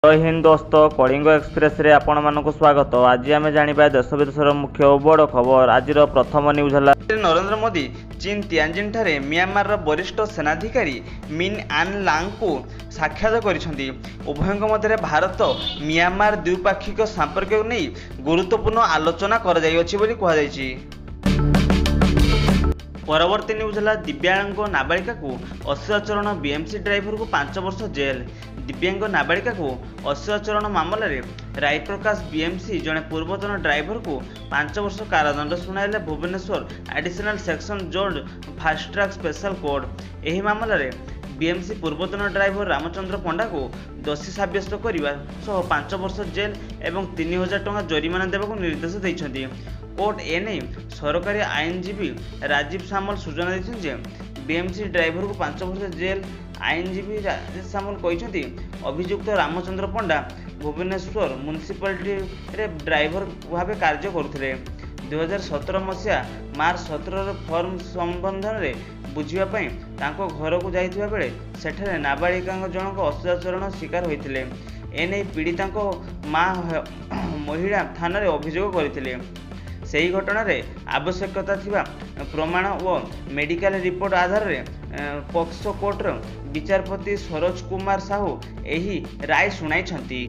जय हिंद दोस्त कलिंग एक्सप्रेस रे आपण मानक स्वागत। आज आम जाना देश विदेशर मुख्य बड़ खबर। आज प्रथम न्यूज है नरेंद्र मोदी चीन तियानजिन ठारे म्यांमार वरिष्ठ सेनाधिकारी मिन आन लांग को साक्षात करिसेंती। उभयଙ୍କ मध्य भारत म्यांमार द्विपाक्षिक संपर्क को नहीं गुरुत्वपूर्ण आलोचना कर जाइछि बोली कहा जाइछि। परवर्ती न्यूज है दिव्यांग नाबालिका को अश्लील बीएमसी ड्राइवर को 5 वर्ष जेल। दिव्यांग नाबालिका को अश्लील मामला रे राय प्रकाश बीएमसी जड़े पूर्वतन ड्राइवर को 5 वर्ष कारादंड शुणाइले भुवनेश्वर एडिशनल सेक्शन जज फास्ट ट्रैक स्पेशल कोर्ट। यह मामला रे बीएमसी पूर्वतन ड्राइवर रामचंद्र पंडा को दोषी साब्यस्त करने सह 5 वर्ष जेल एवं 3000 टंका जरिमाना देवाक निर्देश देइछन्ती। कोर्ट एने सरकारी आईनजीवी राजीव सामल सूचना देते बीएमसी ड्राइवर को 5 वर्ष जेल। आईनजीवी राजीव सामल कहते अभियुक्त रामचंद्र पंडा भुवनेश्वर म्युनिसिपालिटी रे ड्राइवर भाव कार्य करुले। 2017 मसीहा मार्च 17 फर्म संबंधन में बुझापी घर को जाइथिबा बेले सेठारे नाबालिका जनक अश्लील शिकार होते। एने पीड़िता माँ महिला थाना अभियोग करते। सही घटना रे आवश्यकता थिबा प्रमाण और मेडिकल रिपोर्ट आधार रे पॉक्सो कोर्टर विचारपति सरोज कुमार साहू एही राय सुनाइछन्ती।